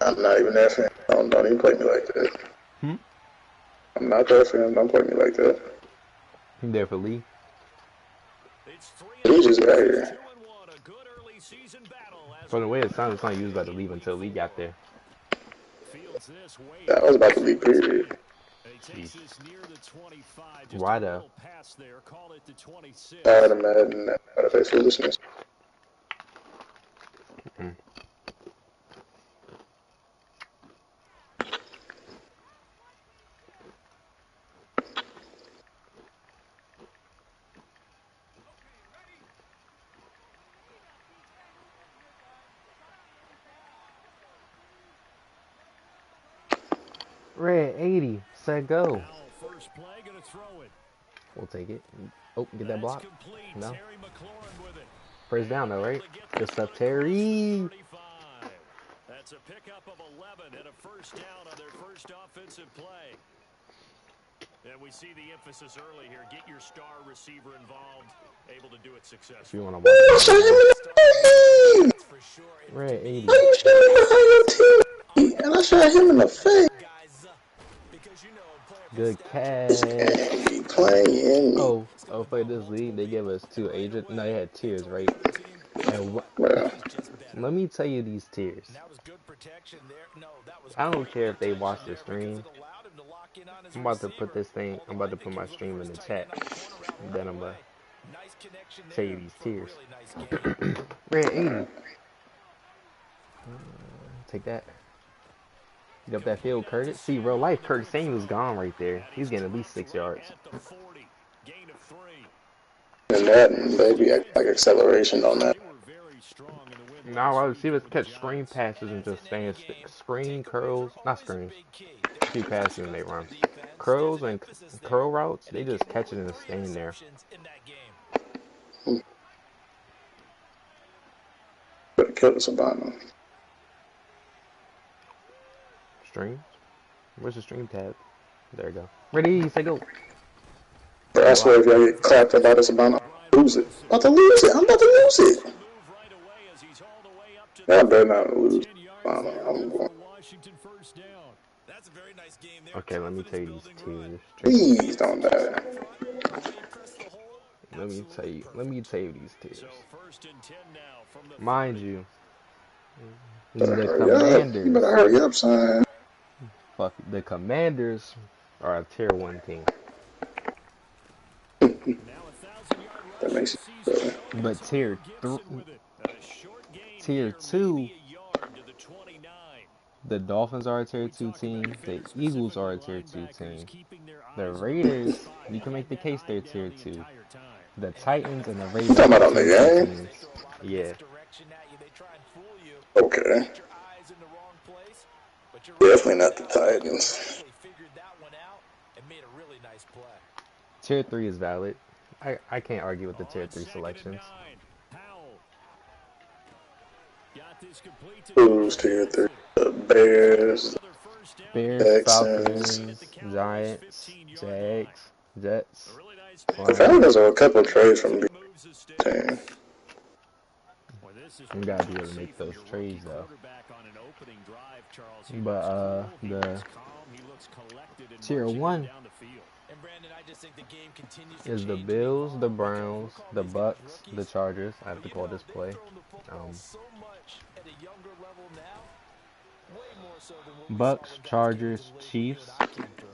I'm not even that fan. Don't even play me like that. Hmm? I'm not that fan. Don't play me like that. You there for Lee? He just got here. From the way it sounds, it's not used about to leave until Lee got there. That was about to be period. Jeez. Why though? Tired of Madden. Tired of face foolishness. Mm. Red 80, set go. We'll take it. Oh, get that block. No. First down though, right? Good stuff, Terry. That's a pickup of 11 and a first down on their first offensive play. And we see the emphasis early here. Get your star receiver involved, able to do it If you successfully. want to watch I it shot again, him though. in the face. Red 80. How you shot him behind your team? And I shot him in the face. Good This catch. game be playing me. Oh, for this league, they gave us two agent. No, they had tiers, right? And Bro. let me tell you these tiers. I don't care if they watch the stream. I'm about to put this thing. I'm about to put my stream in the chat. And then I'm gonna tell you these tiers. Red 80. Take that. Get up that field, Curtis. See, real life, Curtis Samuel's gone right there. He's getting at least 6 yards. And that, baby, like acceleration on that. Now, I see us catch screen passes and just stand screen curls, not screens. Few passes when they run. Curls and curl routes, they just catch it and stand there. Could kill us about him. Streams? Where's the stream tab? There you go. Ready, say go. But I swear if y'all get clapped about us about lose it. I'm about to lose it. I'm about to lose it. Y'all better not lose. I'm going. Okay, let me tell you these tiers. Please don't die. Let me tell you these tiers. Mind you, Better the hurry up. You Commanders, better hurry up, son. fuck, the Commanders are a tier 1 team. That makes it better. But tier 2, the Dolphins are a tier 2 team. The Eagles are a tier 2 team. The Raiders, you can make the case they're tier 2. The Titans and the You Ravens talking are about on the tier 2 game? teams. Yeah. Okay. Definitely not the Titans. Tier 3 is valid. I can't argue with the tier 3 selections. Who's tier 3? The Bears, Bears, Texans. Falcons, Giants, Jags, Jets, The Falcons Lions. are a couple of trades from the team. You gotta be able to make those trades though. But the tier 1 is the Bills, the Browns, the Bucks, the Chargers. I have to call this play. Bucks, Chargers, Chiefs,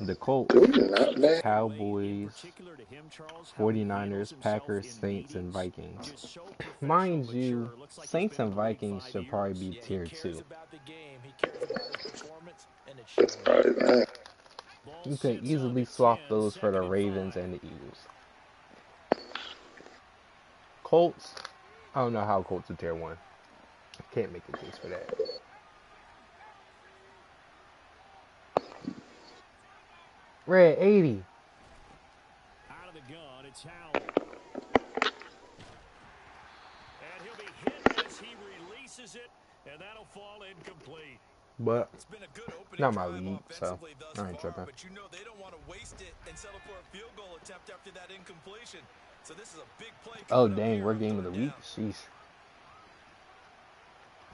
the Colts, Dude, not bad. Cowboys, 49ers, Packers, Saints, and Vikings. Mind you, Saints and Vikings should probably be tier 2. That's probably that. You could easily swap those for the Ravens and the Eagles. Colts, I don't know how Colts are tier 1. Can't make a case for that. Red 80. Out of the gun, it's Howell. And he'll be hit as he releases it, and that'll fall incomplete. But not my league, so I ain't tripping. But you know they don't want to waste it and settle for a field goal attempt after that incompletion. So this is a big play. Oh dang, we're game of the week. Sheesh.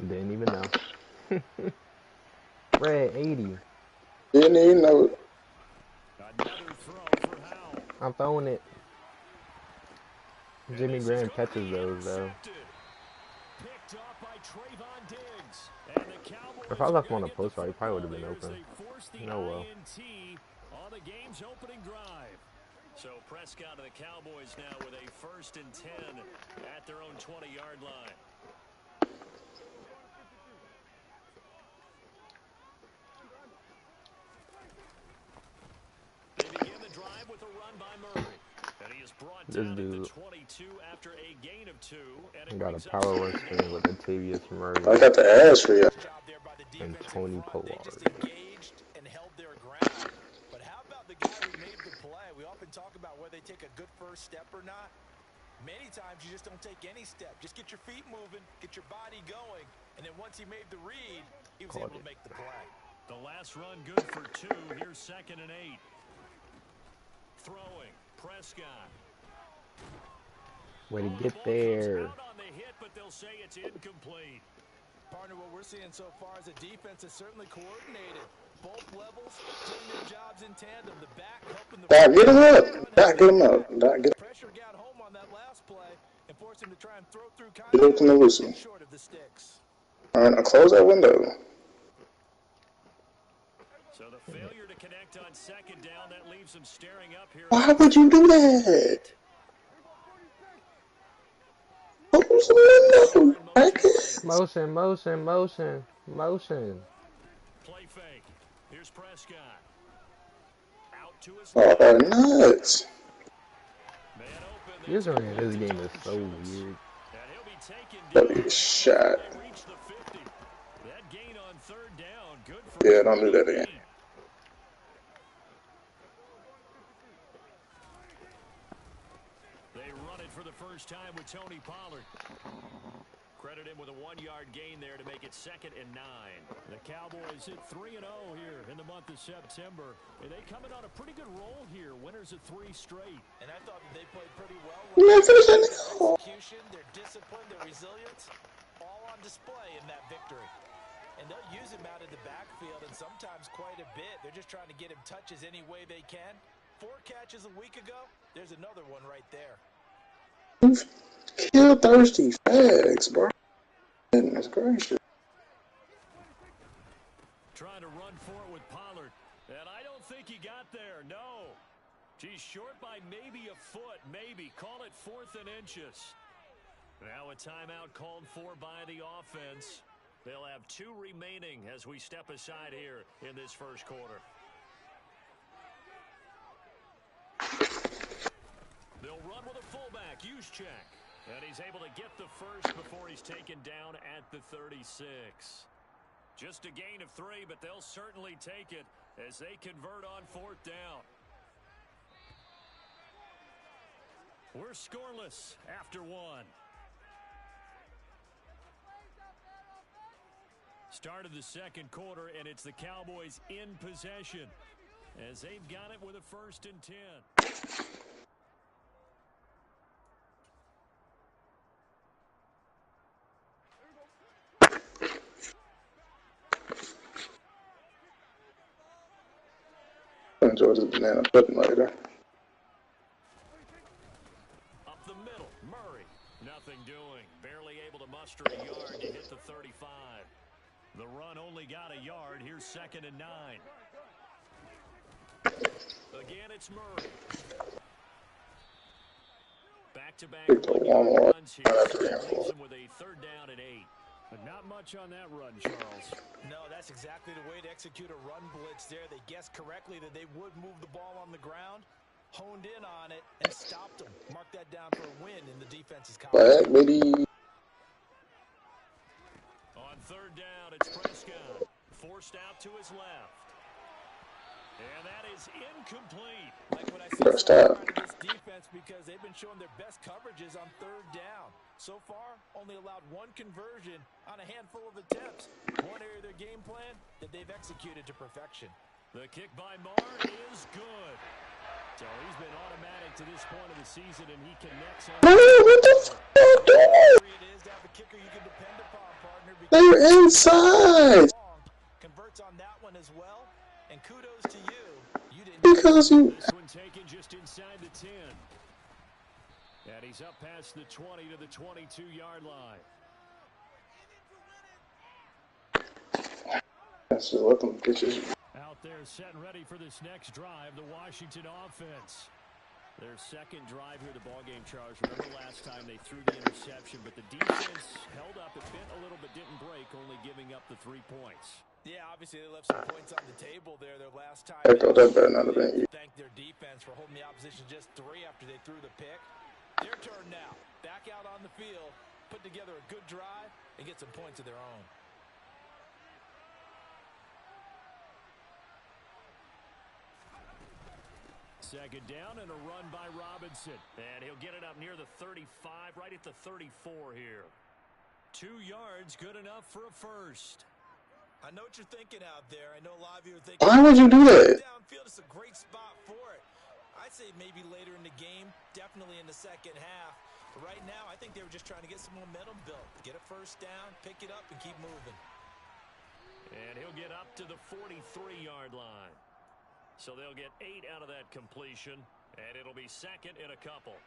Didn't even know. Red 80. Didn't even know it. Another throw for Howell. I'm throwing it. And Jimmy this is Graham going to catches be those though. intercepted. Picked off by Trayvon Diggs. And the If Cowboys I are left him going on to a get the post route, he probably would football have been here as open. they force the No well. INT on the game's opening drive. So Prescott and the Cowboys now with a 1st and 10 at their own 20-yard line. They begin the drive with a run by Murray. And he is brought This down at the dude 22 after a gain of 2. And it got a brings up power run 2nd screen down. with Latavius I Murray got the ass for you. Job there by the and defensive Tony front. They just Pollard. engaged and held their ground. But how about the guy who made the play? We often talk about whether they take a good first step or not. Many times you just don't take any step. Just get your feet moving, get your body going, and then once he made the read, he was able to make the play. The last run good for 2. Here's 2nd and 8. Throwing. Prescott. Way to The get ball there. comes out on the hit, but they'll say it's incomplete. Partner, what we're seeing so far is a defense is certainly coordinated. Both levels doing their jobs in tandem. The back helping the Doc, get him up. Doc, get him up. Doc, get him. pressure got home on that last play and forced him to try and throw through Get up from the whistle. short of the sticks. All right, now close that window. So the failure to connect on 2nd down, that leaves them staring up here. Why would you do that? Close the window. Crackhead. Motion, motion, motion, motion. Play fake. Here's Prescott. Out to his Oh, nuts. Man open. Using this game is so weird. And he'll be taken That'd down be a shot. before they reach the 50. That gain on 3rd down, good for Yeah, don't do that again. They run it for the first time with Tony Pollard. Credit him with a 1-yard gain there to make it 2nd and 9. The Cowboys hit 3-0 here in the month of September. And they come in on a pretty good roll here. Winners of 3 straight. And I thought that they played pretty well. Man, finish that nigga. Their execution, their discipline, their resilience, all on display in that victory. And they'll use him out of the backfield and sometimes quite a bit. They're just trying to get him touches any way they can. 4 catches a week ago. There's another one right there. Kill thirsty fags, bro. Goodness gracious. Trying to run for it with Pollard. And I don't think he got there. No. He's short by maybe a foot. Maybe. Call it 4th and inches. Now a timeout called for by the offense. They'll have 2 remaining as we step aside here in this first quarter. They'll run with a fullback, Juszczyk. And he's able to get the first before he's taken down at the 36. Just a gain of 3, but they'll certainly take it as they convert on 4th down. We're scoreless after 1. Start of the second quarter, and it's the Cowboys in possession as they've got it with a 1st and 10. Enjoy this banana pudding later. Up the middle, Murray. Nothing doing. Barely able to muster a yard to hit the 35. The run only got a yard. Here's 2nd and 9. Again, it's Murray. Back-to-back 1-yard runs here. Leaves him with a 3rd down and 8. But not much on that run, Charles. No, that's exactly the way to execute a run blitz there. They guessed correctly that they would move the ball on the ground, honed in on it, and stopped them. Mark that down for a win in the defense's column. Flag, baby. On 3rd down, it's Prescott. Forced out to his left. And that is incomplete. Like what I said so far out of this defense, because they've been showing their best coverages on 3rd down. So far, only allowed 1 conversion on a handful of attempts. One area of their game plan that they've executed to perfection. The kick by Marr is good. So he's been automatic to this point of the season, and he connects on. What the fuck, dude? It is to have a kicker you can depend upon, partner. They're inside. Convert efforts on that one as well. And kudos to you. You didn't Because you. This one taken just inside the 10. And he's up past the 20 to the 22-yard line. That's just let them bitches. Out there set and ready for this next drive, the Washington offense. Their second drive here of the ballgame, Charles. Remember last time they threw the interception, but the defense held up. It bent a little but didn't break, only giving up the 3 points. Yeah, obviously they left some points on the table there their last time. Echo, that better not have been you. Thank their defense for holding the opposition just 3 after they threw the pick. Their turn now. Back out on the field, put together a good drive, and get some points of their own. Second down and a run by Robinson. And he'll get it up near the 35, right at the 34 here. 2 yards, good enough for a first. I know what you're thinking out there. I know a lot of you are thinking, Why would you do that? Downfield is a great spot for it. I'd say maybe later in the game, definitely in the second half. But right now, I think they were just trying to get some momentum built. Get a first down, pick it up, and keep moving. And he'll get up to the 43-yard line. So they'll get 8 out of that completion, and it'll be second in a couple.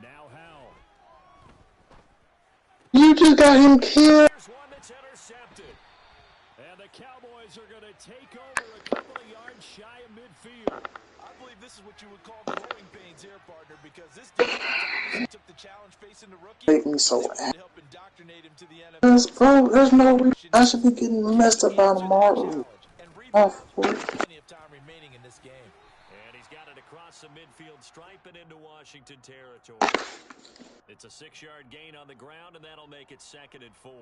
Now Howell. You just got him killed. There's one that's intercepted. And the Cowboys are going to take over a couple of yards shy of midfield. I believe this is what you would call growing pains here, partner, because this defense obviously took the challenge facing the rookie. Make me so angry. Help indoctrinate him to the NFL. Cause bro, there's no reason I should be getting messed up by tomorrow. Off. Plenty of time remaining in this game. And he's got it across the midfield stripe and into Washington territory. It's a 6-yard gain on the ground, and that'll make it second and 4.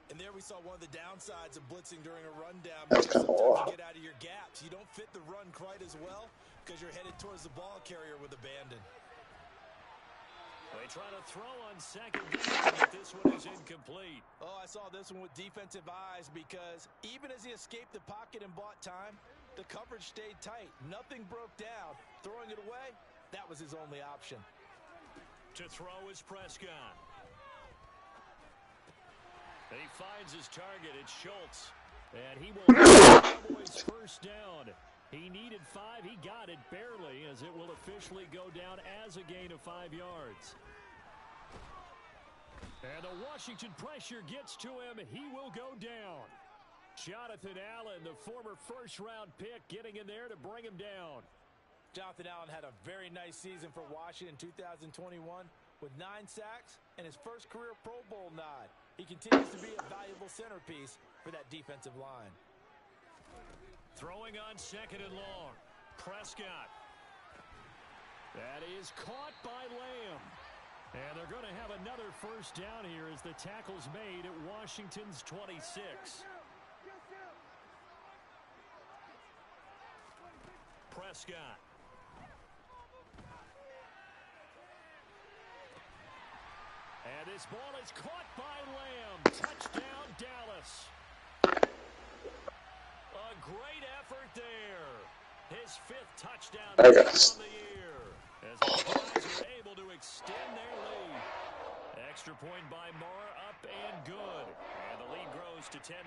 And there we saw one of the downsides of blitzing during a rundown. That's kind of sometimes you get out of your gaps. You don't fit the run quite as well because you're headed towards the ball carrier with abandon. They try to throw on second down, but this one is incomplete. Oh, I saw this one with defensive eyes because even as he escaped the pocket and bought time, the coverage stayed tight. Nothing broke down. Throwing it away, that was his only option. To throw is Prescott. He finds his target. It's Schultz. And he will get the Cowboys first down. He needed 5. He got it barely, as it will officially go down as a gain of 5 yards. And the Washington pressure gets to him. He will go down. Jonathan Allen, the former first-round pick, getting in there to bring him down. Jonathan Allen had a very nice season for Washington in 2021 with 9 sacks and his first career Pro Bowl nod. He continues to be a valuable centerpiece for that defensive line. Throwing on second and long. Prescott. That is caught by Lamb. And they're going to have another first down here as the tackle's made at Washington's 26. Prescott. And this ball is caught by Lamb. Touchdown, Dallas. A great effort there. His 5th touchdown on the year. As the guys are able to extend their lead. Extra point by Moore, up and good. And the lead grows to 10-0.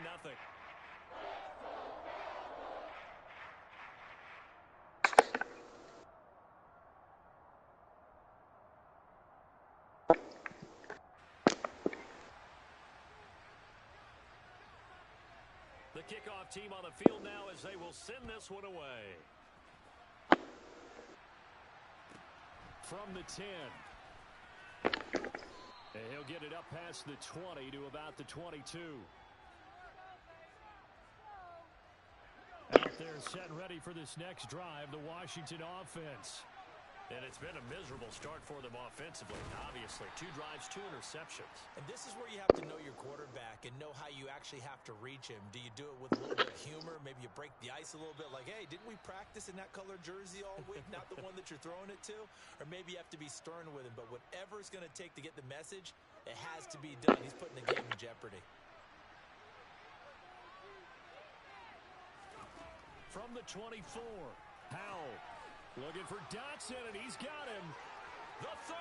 The kickoff team on the field now as they will send this one away. From the 10. And he'll get it up past the 20 to about the 22. Out there set and ready for this next drive, the Washington offense. And it's been a miserable start for them offensively, obviously. 2 drives, 2 interceptions. And this is where you have to know your quarterback and know how you actually have to reach him. Do you do it with a little bit of humor? Maybe you break the ice a little bit like, hey, didn't we practice in that color jersey all week? Not the one that you're throwing it to? Or maybe you have to be stern with him. But whatever it's going to take to get the message, it has to be done. He's putting the game in jeopardy. From the 24, Howell looking for Dotson, and he's got him. The 30.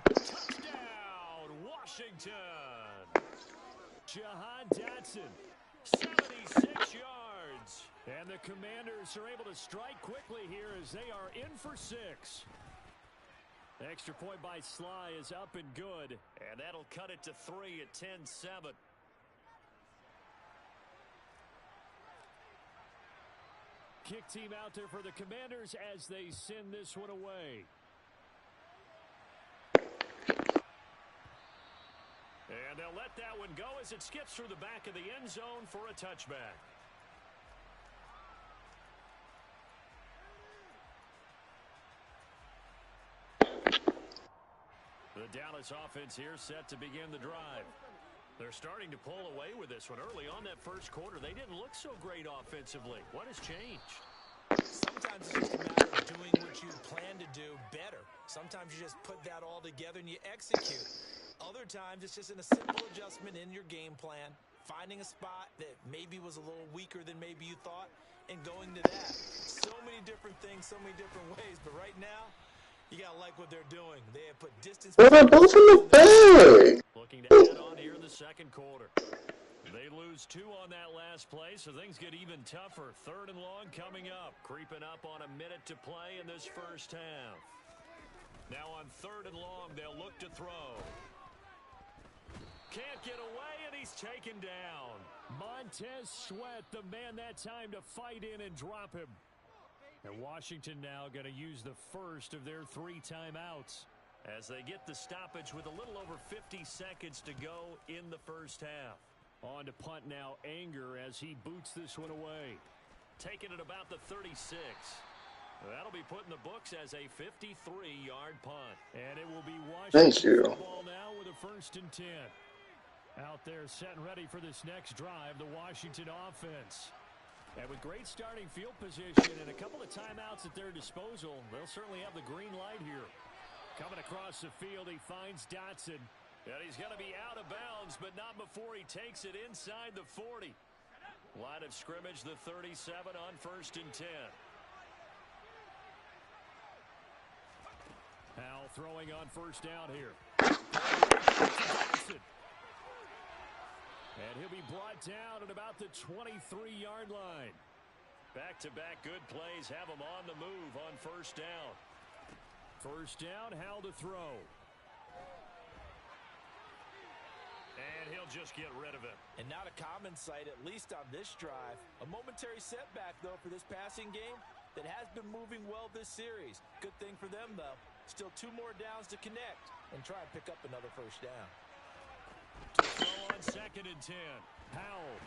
Touchdown, Washington. Jahan Dotson, 76 yards. And the Commanders are able to strike quickly here as they are in for 6. Extra point by Sly is up and good. And that'll cut it to 3 at 10-7. Kick team out there for the Commanders as they send this one away. And they'll let that one go as it skips through the back of the end zone for a touchback. The Dallas offense here set to begin the drive. They're starting to pull away with this one. Early on that first quarter, they didn't look so great offensively. What has changed? Sometimes it's just a matter of doing what you plan to do better. Sometimes you just put that all together and you execute. Other times it's just in a simple adjustment in your game plan, finding a spot that maybe was a little weaker than maybe you thought, and going to that. So many different things, so many different ways. But right now, you got to like what they're doing. They have put distance. Well, they're both in the bag. Looking to head on here in the second quarter. They lose 2 on that last play, so things get even tougher. 3rd and long coming up. Creeping up on a minute to play in this first half. Now on 3rd and long, they'll look to throw. Can't get away, and he's taken down. Montez Sweat, the man that time to fight in and drop him. And Washington now going to use the first of their 3 timeouts as they get the stoppage with a little over 50 seconds to go in the first half. On to punt now, Anger, as he boots this one away. Taking it about the 36. That'll be put in the books as a 53-yard punt. And it will be Washington football now with a 1st and 10. Out there set and ready for this next drive, the Washington offense. And with great starting field position and a couple of timeouts at their disposal, they'll certainly have the green light here. Coming across the field, he finds Dotson. And he's going to be out of bounds, but not before he takes it inside the 40. Line of scrimmage, the 37 on 1st and 10. Howell throwing on 1st down here. And he'll be brought down at about the 23-yard line. Back-to-back good plays have him on the move on 1st down. 1st down, Howell to throw. And he'll just get rid of it. And not a common sight, at least on this drive. A momentary setback, though, for this passing game that has been moving well this series. Good thing for them, though. Still 2 more downs to connect and try and pick up another 1st down. To throw on 2nd and 10. Howell.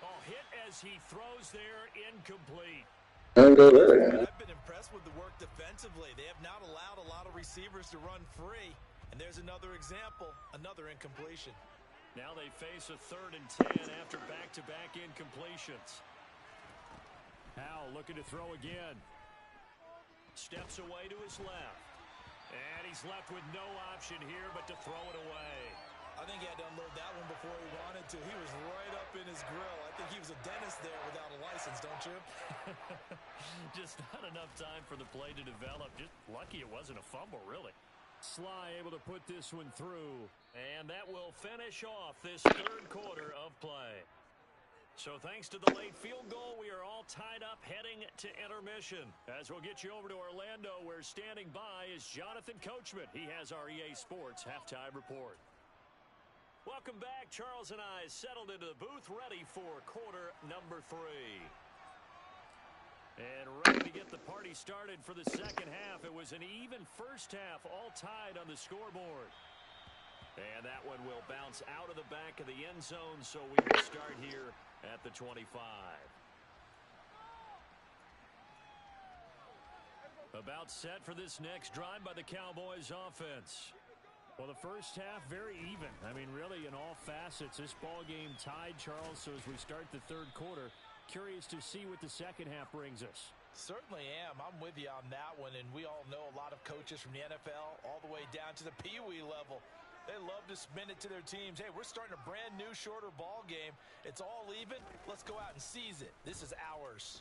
Oh, hit as he throws there, incomplete. I've been impressed with the work defensively. They have not allowed a lot of receivers to run free. And there's another example, another incompletion. Now they face a 3rd and 10 after back-to-back incompletions. Howell looking to throw again. Steps away to his left. And he's left with no option here but to throw it away. I think he had to unload that one before he wanted to. He was right up in his grill. I think he was a dentist there without a license, don't you? Just not enough time for the play to develop. Just lucky it wasn't a fumble, really. Sly able to put this one through. And that will finish off this 3rd quarter of play. So thanks to the late field goal, we are all tied up heading to intermission. As we'll get you over to Orlando, where standing by is Jonathan Coachman. He has our EA Sports halftime report. Welcome back. Charles and I settled into the booth, ready for quarter number 3. And ready to get the party started for the second half. It was an even first half, all tied on the scoreboard. And that one will bounce out of the back of the end zone, so we will start here at the 25. About set for this next drive by the Cowboys offense. Well, the first half, very even. I mean, really, in all facets, this ball game tied, Charles. So as we start the 3rd quarter, curious to see what the second half brings us. Certainly am. I'm with you on that one. And we all know a lot of coaches from the NFL all the way down to the Pee-wee level. They love to spin it to their teams. Hey, we're starting a brand new, shorter ball game. It's all even. Let's go out and seize it. This is ours.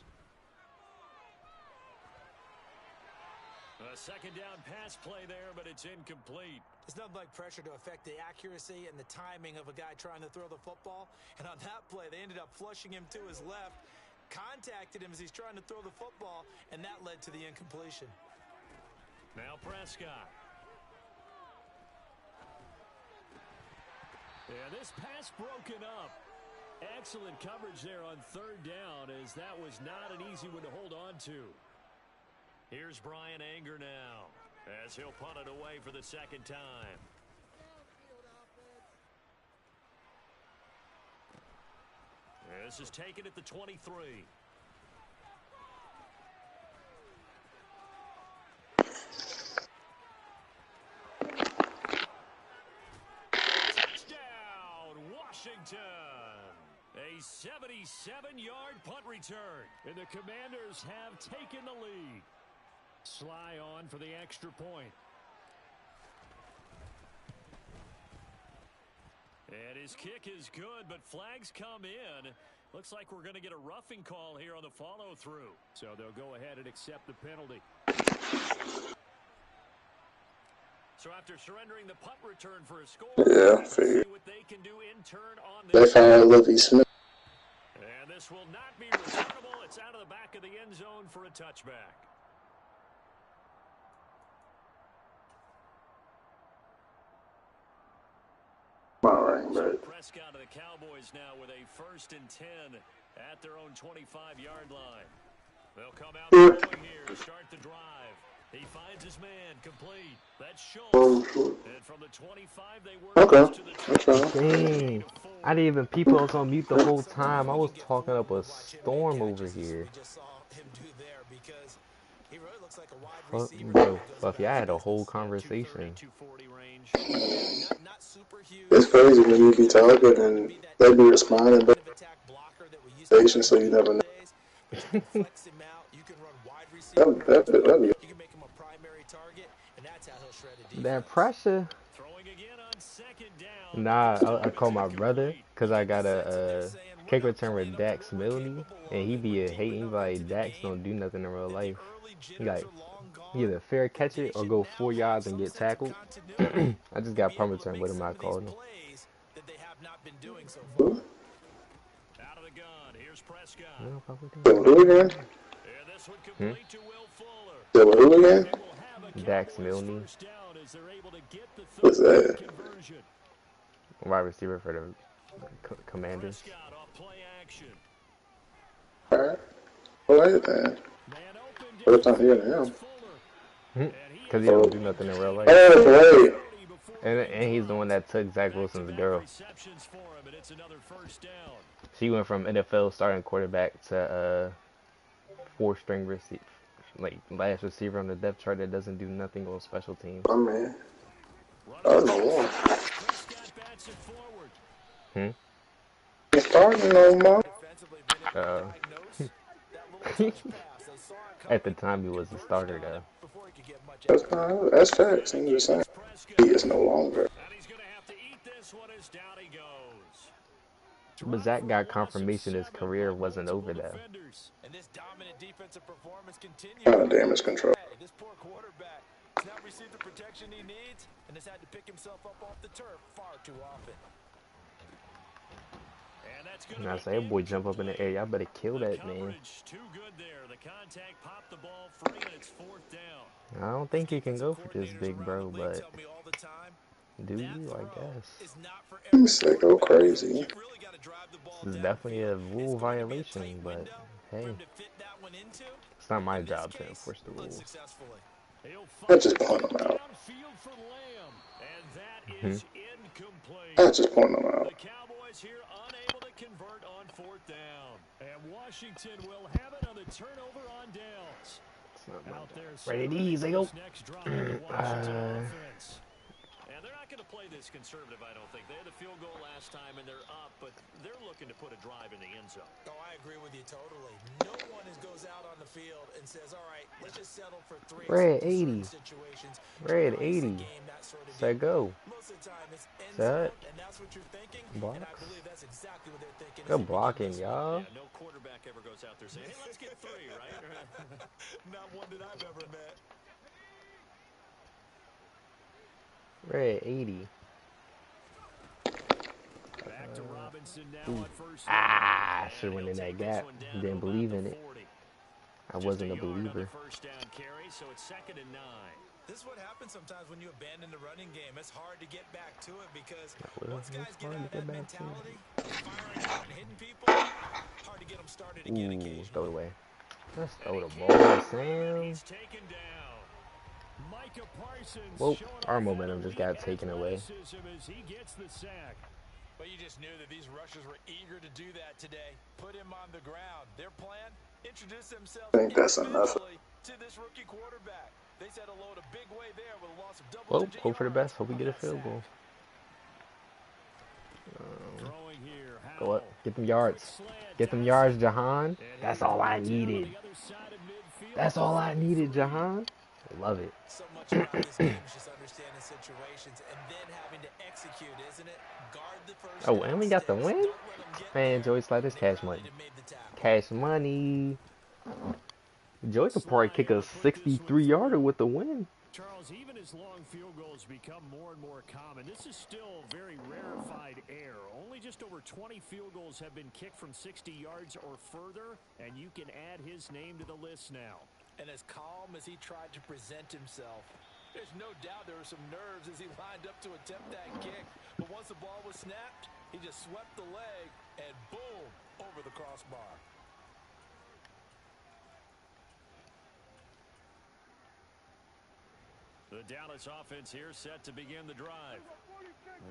A second down pass play there, but it's incomplete. There's nothing like pressure to affect the accuracy and the timing of a guy trying to throw the football. And on that play, they ended up flushing him to his left, contacted him as he's trying to throw the football, and that led to the incompletion. Now Prescott. Yeah, this pass broken up. Excellent coverage there on third down, as that was not an easy one to hold on to. Here's Brian Anger now, as he'll punt it away for the second time. This is taken at the 23. Touchdown, Washington. A 77-yard punt return. And the Commanders have taken the lead. Sly on for the extra point. And his kick is good, but flags come in. Looks like we're going to get a roughing call here on the follow-through. So they'll go ahead and accept the penalty. So after surrendering the punt return for a score, let's see what they can do in turn on this. They found Livy Smith. And this will not be returnable. It's out of the back of the end zone for a touchback. All right, so Prescott of the Cowboys now with a 1st and 10 at their own 25-yard line. They'll come out throwing here to start the drive. He finds his man complete. That's Schultz. And from the 25, they work to the 20. Dang. I didn't even peep I was on mute the whole time. I was talking up a storm over here. Bro, Fluffy, I had a whole conversation. It's crazy when you be talking and they be responding, but so you never know. That pressure. Nah, I call my brother because I got a kick return with Dax Milne, and he be hating like Dax don't do nothing in real life. He like either fair catch it or go 4 yards and get tackled. I just got punt return with him. I called him. Who? Who again? Who again? Dax Milne. What's that? Wide receiver for the Commanders. Alright. Alright then. First time hearing him. Because he don't do nothing in real life. Oh, wait. And he's the one that took Zach Wilson's girl. She went from NFL starting quarterback to 4th-string receiver, like last receiver on the depth chart that doesn't do nothing on special teams. Oh man. Oh no. He's starting no more. At the time, he was the starter though. That's facts. I'm just saying. He is no longer. But Zach got confirmation his career wasn't over though. Kind of damage control. This poor quarterback has not received the protection he needs and has had to pick himself up off the turf far too often. And I say, boy, jump up in the air. Y'all better kill that man. I don't think he can go for this big bro, but do you? I guess. You say go crazy. This is definitely a rule violation, but hey, it's not my job to enforce the rules. I just point them out. I just point them out. The Cowboys here unable to convert on 4th down. And Washington will have it on the turnover on downs. Out there, right at ease, they go. And they're not going to play this conservative, I don't think. They had the field goal last time, and they're up, but they're looking to put a drive in the end zone. Oh, I agree with you totally. No one goes out on the field and says, all right, let's just settle for 3 situations. Red 80. Say go. Most of the time, it's end zone, and that's what you're thinking. Blocks. And I believe that's exactly what they're thinking. Good blocking, y'all. Yeah, no quarterback ever goes out there saying, hey, let's get 3, right? Not one that I've ever met. Red 80. Back to Robinson now Ooh. on first down. Ah, I should And went he'll in that take this gap. one down to Didn't about believe the in it. 40. I Just wasn't a yard on the believer. first down carry, so it's 2nd and 9. This is what happens sometimes when you abandon the running game. It's hard to get back to it because Well, once guys it's get hard out to of get that back to. mentality, firing out and hitting people, hard to get them started again Ooh, throw it occasionally. away. Let's throw the ball, Sam. He's taken down. Micah Parsons Whoa, showing our off that momentum just elite got taken away. athleticism as he gets the sack. But you just knew that these rushers were eager to do that today. Put him on the ground. Their plan, introduce themselves I think that's enough. individually to this rookie quarterback. They said hello to big way there with a loss of Well, double-digit hope for the yards best. Hope we on get a that field sack. goal. Throwing here, Go up. Howell. Get them yards. Get them yards, Jahan. That's all I needed. That's all I needed, Jahan. Love it. So much about this game is just understanding situations and then having to execute, isn't it? Guard the first Oh, and we got the sticks. win? Don't let them get Man, there. Joey Slide is They cash rallied money. and made the tackle. Cash money. Joey could probably kick a 63-yarder with the win. Charles, even as long field goals become more and more common, this is still very rarefied air. Only just over 20 field goals have been kicked from 60 yards or further, and you can add his name to the list now. And as calm as he tried to present himself, there's no doubt there were some nerves as he lined up to attempt that kick. But once the ball was snapped, he just swept the leg and boom, over the crossbar. The Dallas offense here set to begin the drive.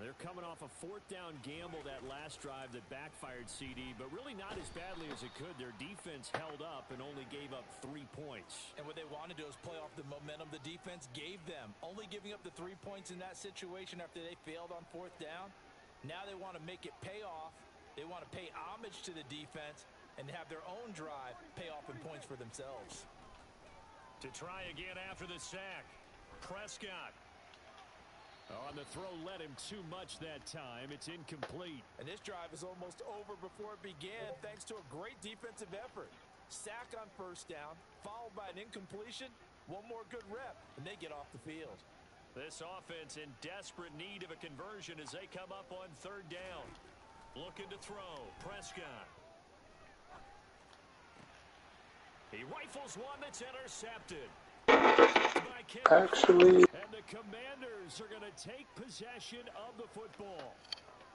They're coming off a 4th down gamble that last drive that backfired, CD, but really not as badly as it could. Their defense held up and only gave up 3 points. And what they want to do is play off the momentum the defense gave them. Only giving up the 3 points in that situation after they failed on 4th down. Now they want to make it pay off. They want to pay homage to the defense and have their own drive pay off in points for themselves. To try again after the sack. Prescott. On the throw led him too much that time. It's incomplete. And this drive is almost over before it began thanks to a great defensive effort. Sack on 1st down, followed by an incompletion. One more good rep, and they get off the field. This offense in desperate need of a conversion as they come up on 3rd down. Looking to throw. Prescott. He rifles one that's intercepted. Actually, And the Commanders are going to take possession of the football.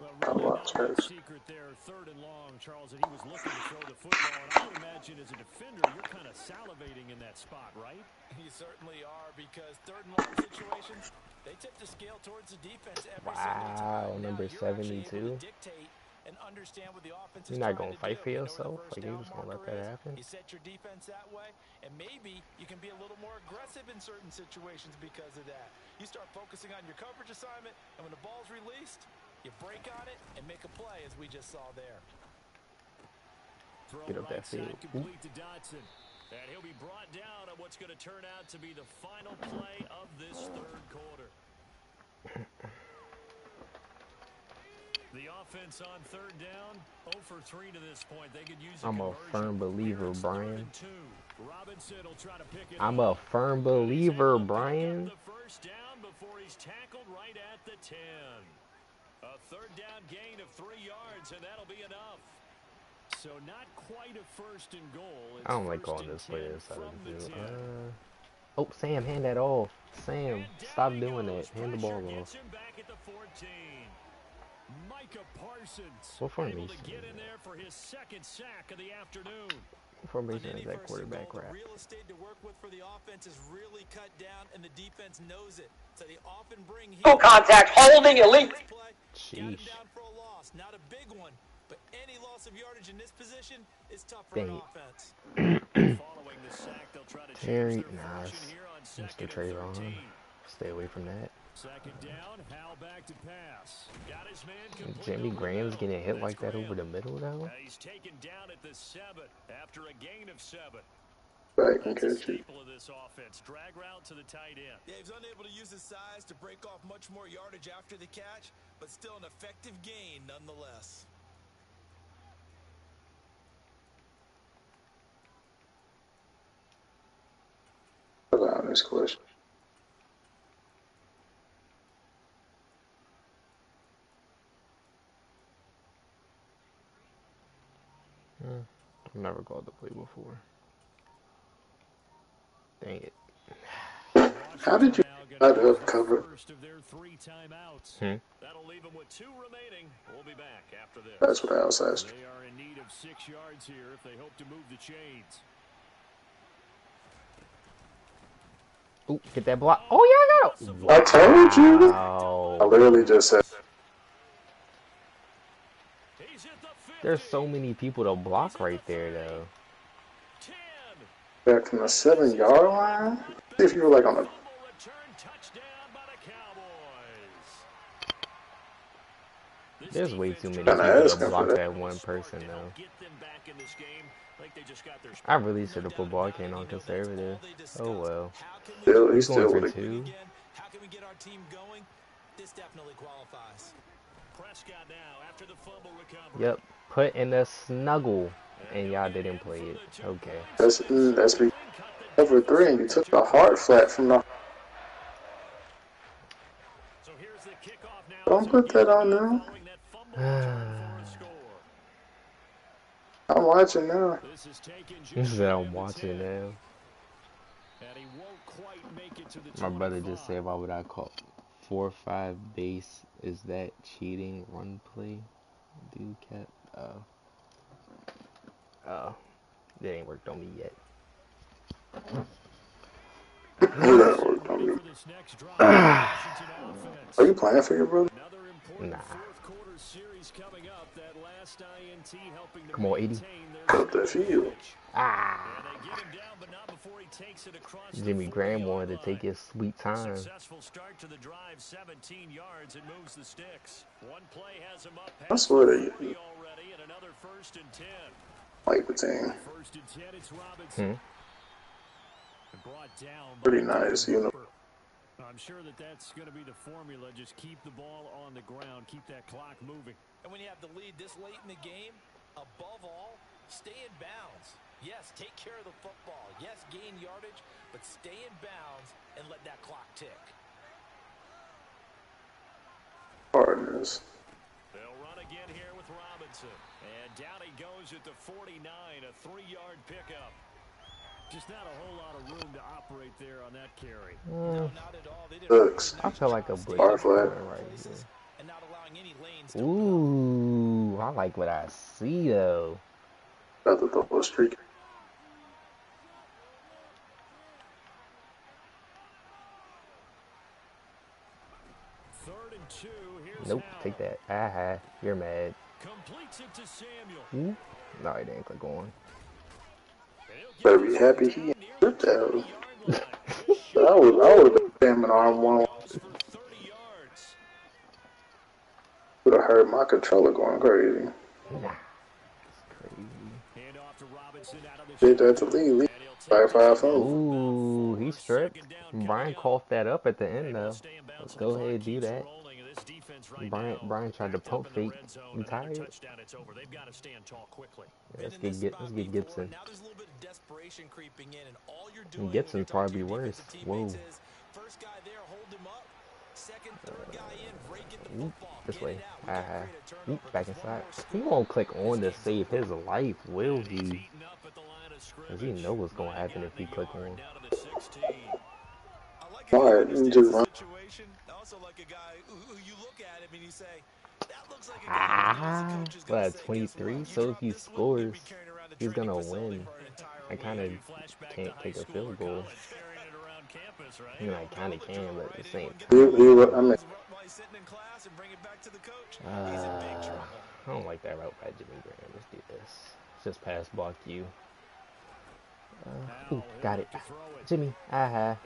Well, I really watched not hers. secret there, 3rd and long, Charles, that he was looking to throw the football. And I would imagine as a defender, you're kind of salivating in that spot, right? You certainly are, because 3rd and long situations, they tip the scale towards the defense every single time. Wow, number Now, you're actually able 72. to dictate and understand what the offense You're is not trying gonna to fight do. for You know where the yourself? first Like, you're down just gonna let marker that is. happen? You set your defense that way, and maybe you can be a little more aggressive in certain situations because of that. You start focusing on your coverage assignment, and when the ball's released, you break on it and make a play, as we just saw there. Throw Get up that right side field. complete to Dotson. And he'll be brought down on what's going to turn out to be the final play of this 3rd quarter. The offense on 3rd down, 0 for 3 to this point. They could use I'm a firm believer, Brian. Robinson will try to pick it I'm up. a firm believer, Brian. The first down before he's tackled right at the 10. A 3rd down gain of 3 yards, and that'll be enough. So not quite a 1st and goal. It's I don't like 1st calling and this play 10 this out from of the the 10. field. Oh, Sam, hand that off. Sam, And down stop he doing goes. that. Hand the Pressure ball gets off. him back at the 14. Micah Parsons What able to formation get is in that? there for his 2nd sack of the afternoon. What formation On is any that 1st and quarterback goal, crap? the real estate to work with for the offense is really cut down, and the defense knows it. So they often bring heat. Full contact, holding, elite. This play, got him Sheesh. down for a loss. Not a big one, but any loss of yardage in this position is tough for Dang an it. offense. Following the sack, they'll try to Terry, change their nah, fortune here on Mr. 2nd and Trayvon. 13. Stay away from that. 2nd down, Hal back to pass. Got his man complete Jimmy over the Graham's middle. getting hit That's like that Graham. over the middle, though? He's taken down at the 7 after a gain of 7. back and That's a catch it. staple of this offense. Drag route to the tight end. Yeah, he's unable to use his size to break off much more yardage after the catch, but still an effective gain nonetheless. Allow this question. Never called the play before. Dang it. How did you not up cover? Hmm? That'll leave them with 2 remaining. We'll be back after this. That's what I was asking. They are in need of 6 yards here if they hope to move the chains. Ooh, get that block. Oh, yeah, I got it. I told you. Wow. I literally just said. There's so many people to block right there, though. Back from the 7-yard line? If you were like on the. There's way too many Kinda people to asking for block that. that one person, though. I really should have put ball cane on conservative. Oh, well. Still, he He's going still for would have. 2. How can we get our team going? This definitely qualifies. Prescott now after the fumble recovery. Yep. Put in a snuggle. And y'all didn't play it. Okay. That's be over 3, and you took the hard flat from the. So here's the kickoff now. Don't put that on now. I'm watching now. He said I'm watching now. My brother just said, why would I call 4-5 base? Is that cheating? Run play? Dude kept that ain't worked on me yet. That worked on me. Are you playing for your brother? Nah. Come on, 80. Cut the field. Jimmy Graham wanted to take his sweet time. Successful start to the drive, 17 yards, and moves the sticks. One play has him up I swear to you. already, and another 1st and 10. Like the team. 1st and 10, it's Robinson. Brought down Pretty nice, you know. I'm sure that's going to be the formula. Just keep the ball on the ground, keep that clock moving. And when you have the lead this late in the game, above all, stay in bounds. Yes, take care of the football. Yes, gain yardage, but stay in bounds and let that clock tick. Partners. They'll run again here with Robinson. And down he goes at the 49, a 3-yard pickup. Just not a whole lot of room to operate there on that carry. No, not at all. They did Looks. I feel like a blitz Far flat. right here. and not allowing any lanes. Ooh, I like what I see though. About to throw a streak. Nope, take that. Aha, you're mad. Completes it to Samuel. Ooh. No, it didn't click on. Better be happy he ain't hurt that. I would have been an arm one. Would have heard my controller going crazy. Nah, it's crazy. Did that to Lee. 5-5 phone. Ooh, he stripped. Brian coughed that up at the end though. Let's go ahead and do that. Brian tried to pump fake. You tired? Yeah, let's get Gibson. And Gibson's probably worse. Whoa. This way. Back inside. He won't click on to save his life, will he? Because he knows what's going to happen if he click on. Alright, you just run. But 23, so if he scores, he's going to win. I kind of can't take a field goal. I mean, I kind of can, but at the same time. I don't like that route by Jimmy Graham. Let's do this. Let's just pass block you. Ooh, got it. Jimmy, aha.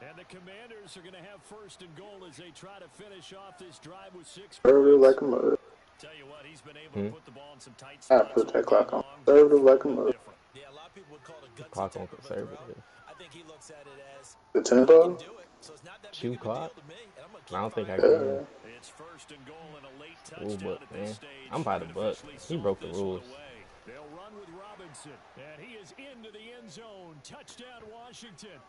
And the Commanders are going to have 1st and goal as they try to finish off this drive with 6 Conservative like a mother. Tell you what, he's been able to put the ball in some tight I spots. put that clock on. Conservative like a mother. Yeah, a lot of people would call it a gutsy Clock on type of a conservative. throw. I think he looks at it as The tempo? Chew clock? I don't think I Yeah. can. It's 1st and goal and a late Ooh, touchdown but at man, this stage. I'm by the buck. He broke the rules. They'll run with Robinson, and he is into the end zone. Touchdown, Washington.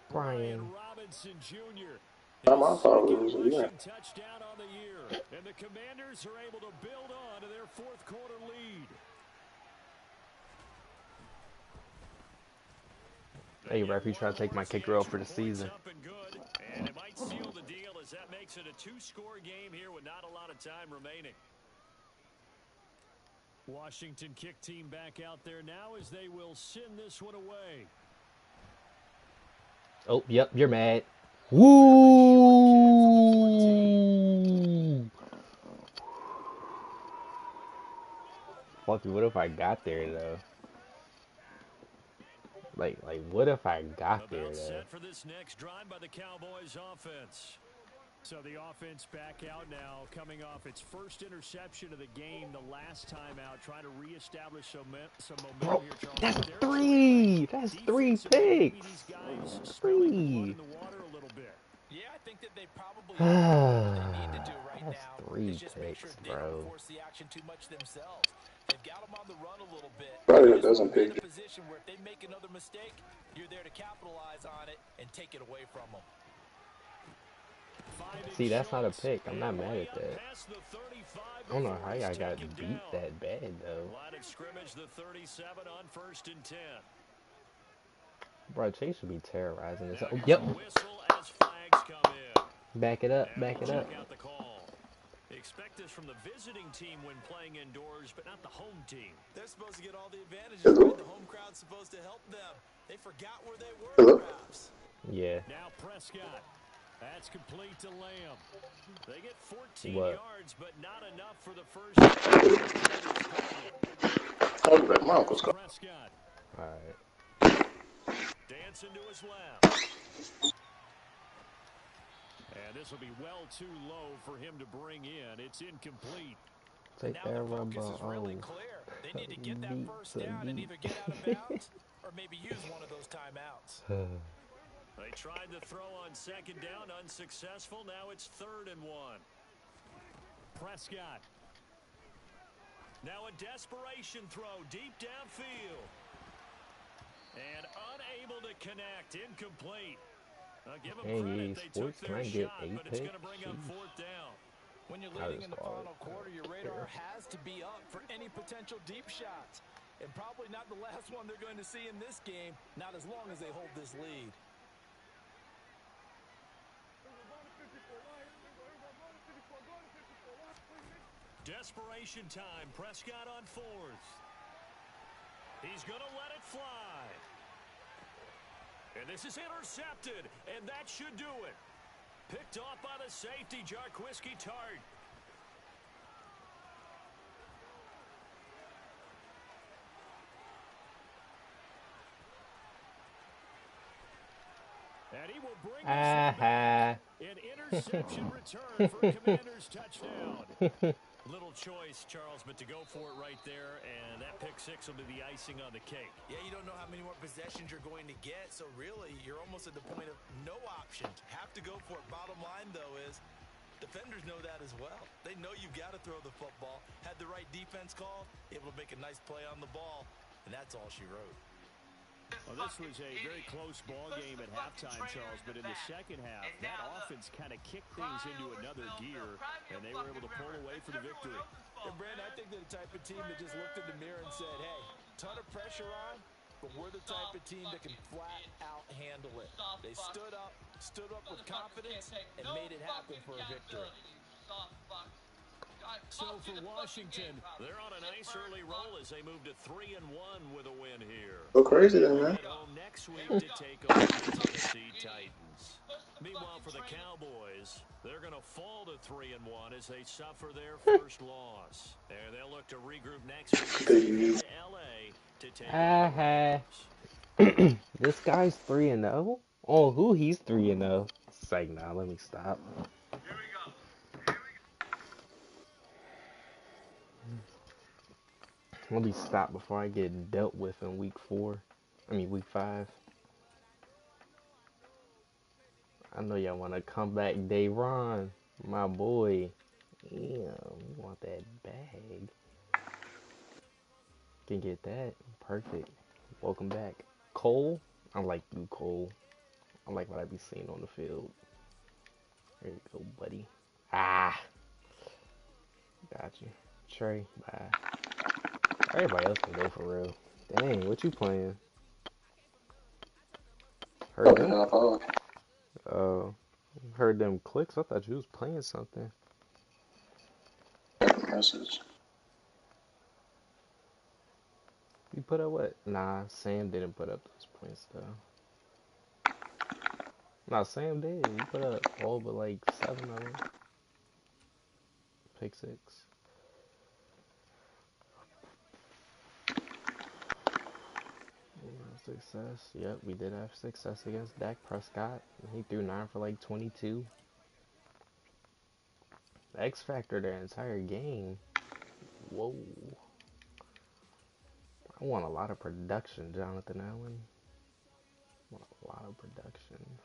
Brian. Robinson Jr. Not my fault. It was yeah. Touchdown on the year, and the Commanders are able to build on to their 4th quarter lead. Hey, ref, you try to take my kicker off for the season. Up and good, and it might seal the deal as that makes it a two-score game here with not a lot of time remaining. Washington kick team back out there now as they will send this one away. Oh, yep, you're mad. Woo! Fuck, what if I got there though? Like, what if I got there About though? set for this next drive by the Cowboys offense. So the offense back out now, coming off its first interception of the game the last time out, trying to reestablish some Bro, momentum here, Charles. that's But they're struggling. three. That's three Defensively, maybe these picks. guys smelling the blood in Three. the water a little bit. Yeah, I think that they probably are, but what they need to do right That's now is three just make sure picks, they don't bro. force the action too much themselves. They've got them on the run a little bit. Probably You a just want dozen to be in a pick. position where if they make another mistake, you're there to capitalize on it and take it away from them. See, that's not a pick. I'm not mad at that. I don't know how I got beat that bad though. Line of scrimmage, the 37 on 1st and 10. Bro, Chase should be terrorizing this. Oh, yep. Whistle as flags come in. Back it up. And Back we'll it up. check out the call. Expect this from the visiting team when playing indoors, but not the home team. They're supposed to get all the advantages, Hello? right? The home crowd's supposed to help them. They forgot where they were, Hello? perhaps. Yeah. Now Prescott. That's complete to Lamb. They get 14 What? yards, but not enough for the first down. I'll be back. My uncle's calling. Prescott. All right. Dancing to his left. And this will be well too low for him to bring in. It's incomplete. Take Now that the rubber. focus is really Oh. clear. They need to get that first down and either get out of bounds or maybe use one of those timeouts. They tried to throw on second down, unsuccessful. Now it's 3rd and 1. Prescott. Now a desperation throw deep downfield. And unable to connect. Incomplete. Give them credit. They took Sports, can their I get shot, 8 but it's picks? going to bring up 4th down. When you're I leading just in the call final it. quarter, your radar has to be up for any potential deep shots. And probably not the last one they're going to see in this game, not as long as they hold this lead. Desperation time. Prescott on 4th. He's going to let it fly. And this is intercepted, and that should do it. Picked off by the safety, Jarquiski Tart. And he will bring this one back. An interception return for Commander's touchdown. Little choice, Charles, but to go for it right there, and that pick six will be the icing on the cake. Yeah, you don't know how many more possessions you're going to get, so really you're almost at the point of no options. Have to go for it. Bottom line, though, is defenders know that as well. They know you've got to throw the football. Had the right defense call, able to make a nice play on the ball, and that's all she wrote. Well, this was a very close ball game at halftime, Charles, but in the second half, that offense kind of kicked things into another gear, and they were able to pull away for the victory. And Brandon, I think they're the type of team that just looked in the mirror and said, hey, ton of pressure on, but we're the type of team that can flat out handle it. They stood up with confidence, and made it happen for a victory. So for Washington, they're on a nice early roll as they move to 3-1 with a win here. Go crazy then, man. At home next week to take on the Tennessee Titans. Meanwhile, for the Cowboys, they're going to fall to 3-1 as they suffer their first loss. And they'll look to regroup next week to LA to take on the This guy's 3-0. Oh, who he's 3-0? Say nah, let me stop. Let me stop before I get dealt with in week 5. I know y'all want to come back, Dayron, my boy. Damn, you want that bag? Can get that. Perfect. Welcome back. Cole? I like you, Cole. I like what I be seeing on the field. There you go, buddy. Ah! Got you. Trey, bye. Everybody else can go for real. Dang, what you playing? Heard Probably them. half off. Uh, heard them clicks. I thought you was playing something. Got a message. You put up what? Nah, Sam didn't put up those points though. Nah, Sam did. He put up all but like 7 of them. Pick 6. Success. Yep, we did have success against Dak Prescott. He threw 9 for like 22. X Factor the entire game. Whoa. I want a lot of production, Jonathan Allen. I want a lot of production.